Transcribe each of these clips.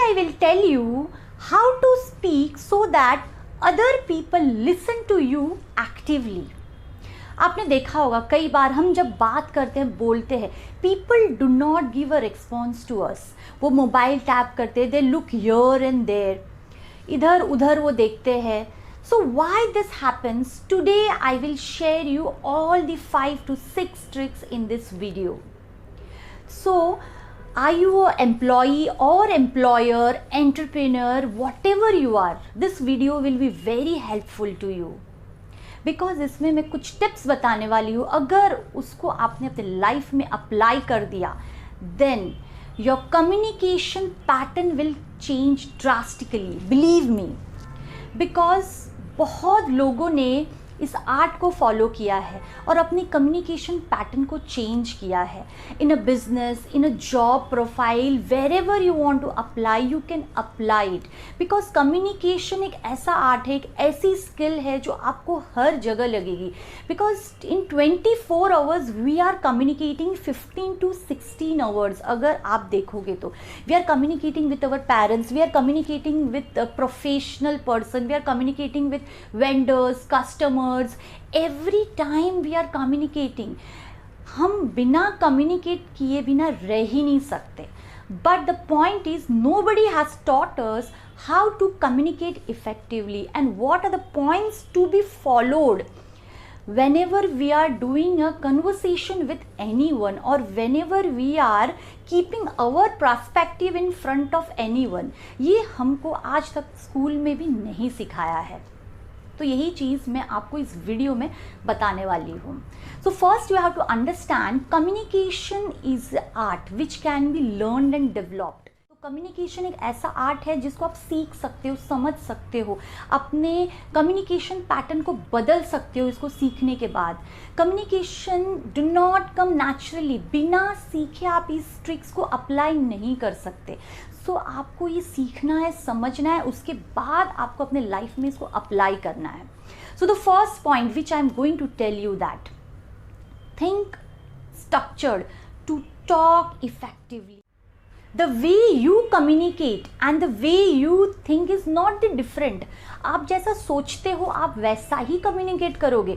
I will tell you how to speak so that other people listen to you actively. आपने देखा होगा कई बार हम जब बात करते हैं, बोलते हैं, people do not give a response to us. वो मोबाइल टैप करते हैं, they look here and there, इधर उधर वो देखते हैं. So why this happens? Today I will share you all the 5 to 6 tricks in this video. So are you an employee or employer, entrepreneur, whatever you are, this video will be very helpful to you. Because इसमें मैं कुछ tips बताने वाली हूँ, अगर उसको आपने अपने लाइफ में अप्लाई कर दिया then your communication pattern will change drastically, believe me. Because बहुत लोगों ने इस आर्ट को फॉलो किया है और अपनी कम्युनिकेशन पैटर्न को चेंज किया है. In a business, in a job profile, wherever you want to apply you can apply it. Because communication एक ऐसा आर्ट है, एक ऐसी स्किल है जो आपको हर जगह लगेगी. Because in 24 hours we are communicating 15 to 16 hours. अगर आप देखोगे तो we are communicating with our parents, we are communicating with professional person, we are communicating with vendors, customers. Every time we are communicating, हम बिना communicate किए बिना रह ही नहीं सकते. But the point is nobody has taught us how to communicate effectively and what are the points to be followed whenever we are doing a conversation with anyone or whenever we are keeping our perspective in front of anyone. ये हमको आज तक school में भी नहीं सिखाया है. तो यही चीज़ मैं आपको इस वीडियो में बताने वाली हूँ. So first you have to understand communication is art which can be learned and developed. तो कम्युनिकेशन एक ऐसा आर्ट है जिसको आप सीख सकते हो, समझ सकते हो, अपने कम्युनिकेशन पैटर्न को बदल सकते हो इसको सीखने के बाद. Communication do not come naturally, बिना सीखे आप इस ट्रिक्स को अप्लाई नहीं कर सकते. सो आपको ये सीखना है, समझना है, उसके बाद आपको अपने लाइफ में इसको अप्लाई करना है. So the first point which I am going to tell you that think structured to talk effectively. The way you communicate and the way you think is not the different. आप जैसा सोचते हो आप वैसा ही communicate करोगे.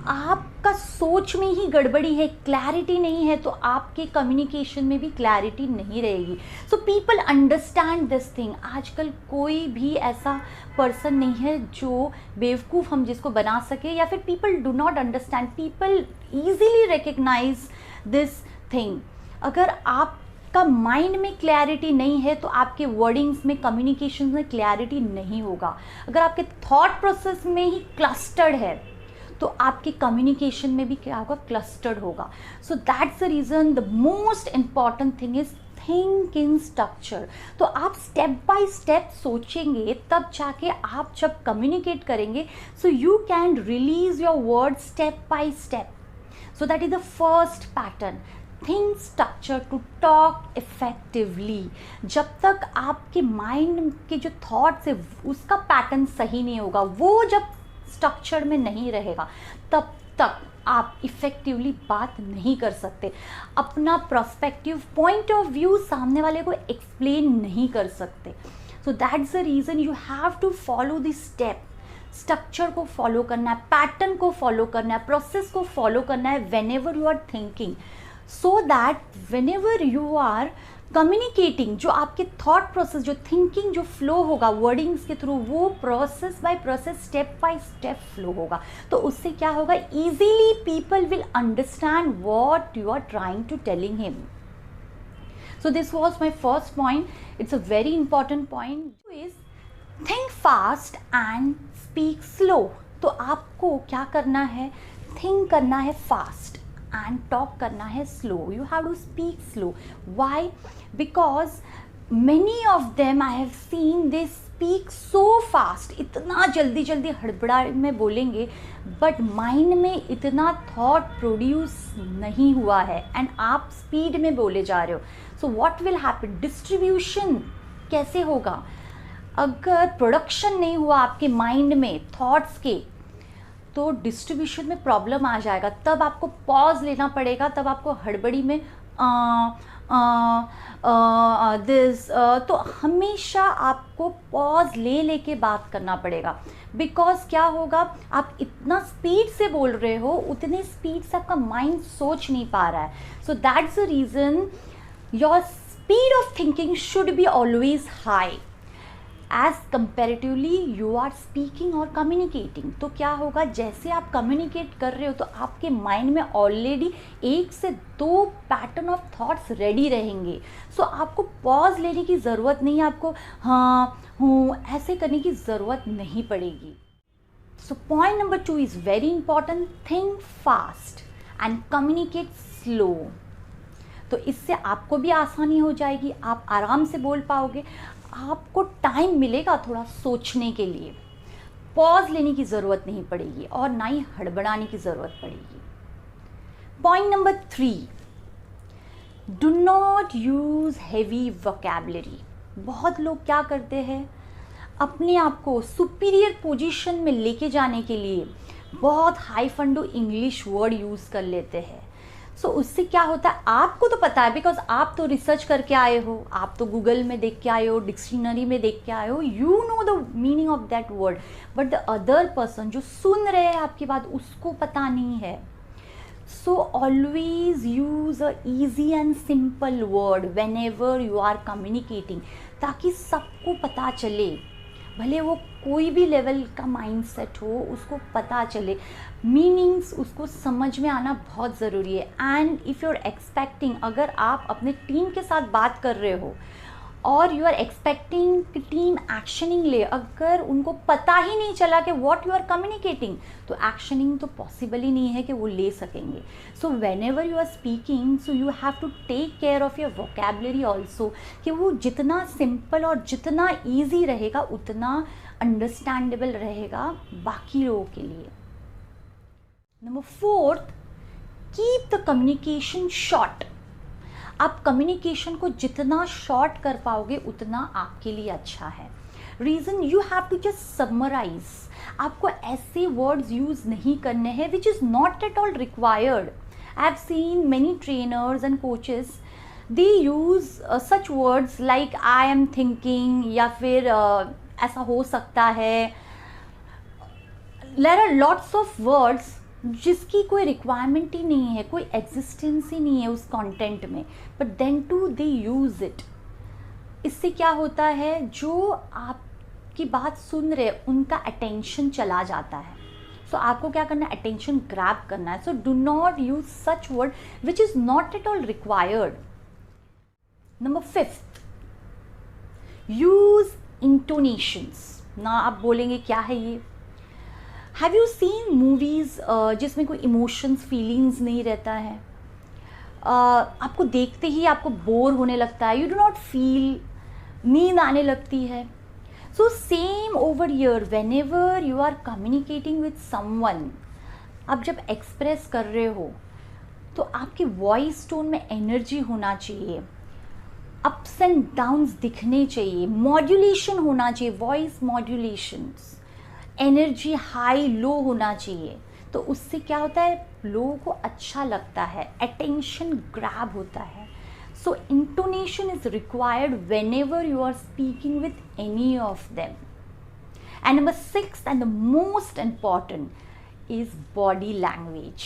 आपका सोच में ही गड़बड़ी है, क्लैरिटी नहीं है, तो आपके कम्युनिकेशन में भी क्लैरिटी नहीं रहेगी. So people understand this thing. आजकल कोई भी ऐसा पर्सन नहीं है जो बेवकूफ़ हम जिसको बना सके, या फिर people do not understand. People easily recognise this thing. अगर आप का माइंड में क्लैरिटी नहीं है तो आपके वर्डिंग्स में, कम्युनिकेशन में क्लैरिटी नहीं होगा. अगर आपके थॉट प्रोसेस में ही क्लस्टर्ड है तो आपके कम्युनिकेशन में भी क्या होगा, क्लस्टर्ड होगा. सो that's the reason the most important thing is think in structure. तो आप स्टेप बाय स्टेप सोचेंगे तब जाके आप जब कम्युनिकेट करेंगे so you can release your word step by step. So that is the first pattern. Think structure to talk effectively. जब तक आपके माइंड के जो थॉट्स है उसका पैटर्न सही नहीं होगा, वो जब स्ट्रक्चर में नहीं रहेगा, तब तक आप इफ़ेक्टिवली बात नहीं कर सकते. अपना पर्सपेक्टिव, पॉइंट ऑफ व्यू सामने वाले को एक्सप्लेन नहीं कर सकते. So that's the reason you have to follow this step. Structure को फॉलो करना है, पैटर्न को फॉलो करना है, प्रोसेस को फॉलो करना है when ever you are thinking. So that whenever you are communicating, जो आपके थॉट प्रोसेस, जो थिंकिंग, जो फ्लो होगा वर्डिंग्स के थ्रू, वो process by process, step by step flow होगा. तो उससे क्या होगा, easily people will understand what you are trying to telling him. So this was my first point. It's a very important point. Is think fast and speak slow. तो आपको क्या करना है, थिंक करना है फास्ट and talk करना है slow. You have to speak slow. Why? Because many of them I have seen they speak so fast. इतना जल्दी जल्दी हड़बड़ा में बोलेंगे बट माइंड में इतना थॉट प्रोड्यूस नहीं हुआ है एंड आप स्पीड में बोले जा रहे हो. So what will happen, distribution कैसे होगा. अगर प्रोडक्शन नहीं हुआ आपके माइंड में थॉट्स के तो डिस्ट्रीब्यूशन में प्रॉब्लम आ जाएगा. तब आपको पॉज लेना पड़ेगा, तब आपको हड़बड़ी में दिस, तो हमेशा आपको पॉज ले लेके बात करना पड़ेगा, बिकॉज क्या होगा, आप इतना स्पीड से बोल रहे हो, उतने स्पीड से आपका माइंड सोच नहीं पा रहा है. So that's the reason your speed of thinking should be always high as comparatively you are speaking और कम्युनिकेटिंग. तो क्या होगा, जैसे आप कम्युनिकेट कर रहे हो तो आपके माइंड में ऑलरेडी 1 से 2 पैटर्न ऑफ थॉट्स रेडी रहेंगे. सो आपको पॉज लेने की ज़रूरत नहीं है, आपको हाँ हूँ ऐसे करने की ज़रूरत नहीं पड़ेगी. So point number 2 is very important, think fast and communicate slow. तो इससे आपको भी आसानी हो जाएगी, आप आराम से बोल पाओगे, आपको टाइम मिलेगा थोड़ा सोचने के लिए, पॉज लेने की ज़रूरत नहीं पड़ेगी और ना ही हड़बड़ाने की ज़रूरत पड़ेगी. Point number 3, do not use heavy vocabulary. बहुत लोग क्या करते हैं, अपने आप को सुपीरियर पोजीशन में लेके जाने के लिए बहुत हाई फंडो इंग्लिश वर्ड यूज़ कर लेते हैं. सो उससे क्या होता है, आपको तो पता है, बिकॉज आप तो रिसर्च करके आए हो, आप तो गूगल में देख के आए हो, डिक्शनरी में देख के आए हो, you know the meaning of that word, but the other person जो सुन रहे हैं आपकी बात, उसको पता नहीं है. So always use a easy and simple word when ever you are communicating, ताकि सबको पता चले, भले वो कोई भी लेवल का माइंडसेट हो, उसको पता चले. मीनिंग्स उसको समझ में आना बहुत ज़रूरी है. And if you are expecting, अगर आप अपने टीम के साथ बात कर रहे हो और यू आर एक्सपेक्टिंग कि टीम एक्शनिंग ले, अगर उनको पता ही नहीं चला कि व्हाट यू आर कम्युनिकेटिंग, तो एक्शनिंग तो पॉसिबल ही नहीं है कि वो ले सकेंगे. So when ever you are speaking, so you have to take care of your vocabulary also, कि वो जितना सिंपल और जितना ईजी रहेगा उतना अंडरस्टैंडेबल रहेगा बाकी लोगों के लिए. Number 4, keep the communication short. आप कम्युनिकेशन को जितना शॉर्ट कर पाओगे उतना आपके लिए अच्छा है. Reason, you have to just summarise. आपको ऐसे वर्ड्स यूज़ नहीं करने हैं which is not at all required. I have seen many trainers and coaches, they use such words like I am thinking, या फिर ऐसा हो सकता है. There are lots of words जिसकी कोई रिक्वायरमेंट ही नहीं है, कोई एग्जिस्टेंस ही नहीं है उस कंटेंट में, but then to they use it. इससे क्या होता है, जो आपकी बात सुन रहे उनका अटेंशन चला जाता है. सो आपको क्या करना है, अटेंशन ग्रैब करना है. So do not use such word which is not at all required. Number 5, use intonations. ना आप बोलेंगे क्या है ये. हैव यू सीन मूवीज़ जिसमें कोई इमोशंस, फीलिंग्स नहीं रहता है, आपको देखते ही आपको बोर होने लगता है, यू डू नॉट फील, नींद आने लगती है. So same over here, when ever you are communicating with someone, आप जब एक्सप्रेस कर रहे हो तो आपकी वॉइस टोन में एनर्जी होना चाहिए, अप्स एंड डाउन्स दिखने चाहिए, मॉड्यूलेशन होना चाहिए, वॉइस मॉड्यूलेशंस, एनर्जी हाई लो होना चाहिए. तो उससे क्या होता है, लोगों को अच्छा लगता है, अटेंशन ग्रैब होता है. So intonation is required when ever you are speaking with any of them. And number 6 and the most important is body language.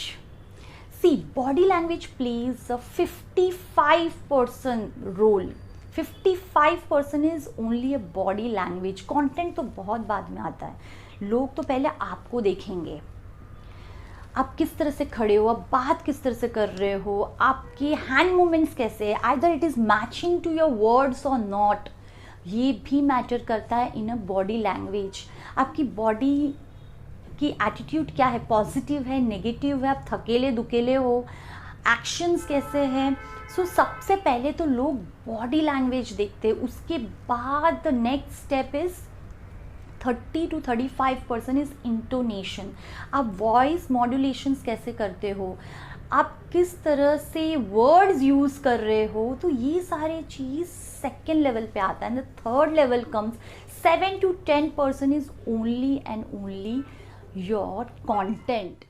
See, body language plays a 55% role. 55% is only a body language. Content तो बहुत बाद में आता है. लोग तो पहले आपको देखेंगे, आप किस तरह से खड़े हो, आप बात किस तरह से कर रहे हो, आपके हैंड मूवमेंट्स कैसे है, either it is matching to your words और नॉट. ये भी मैटर करता है इन अ बॉडी लैंग्वेज. आपकी बॉडी की एटीट्यूड क्या है, पॉजिटिव है, नेगेटिव है, आप थकेले दुकेले हो, एक्शंस कैसे हैं. सो सबसे पहले तो लोग बॉडी लैंग्वेज देखते हैं, उसके बाद the next step is 30 to 35% is intonation. आप वॉइस मॉड्यूलेशंस कैसे करते हो, आप किस तरह से वर्ड्स यूज़ कर रहे हो, तो ये सारे चीज़ सेकेंड लेवल पे आता है. The third level comes 7 to 10% is only and only your content.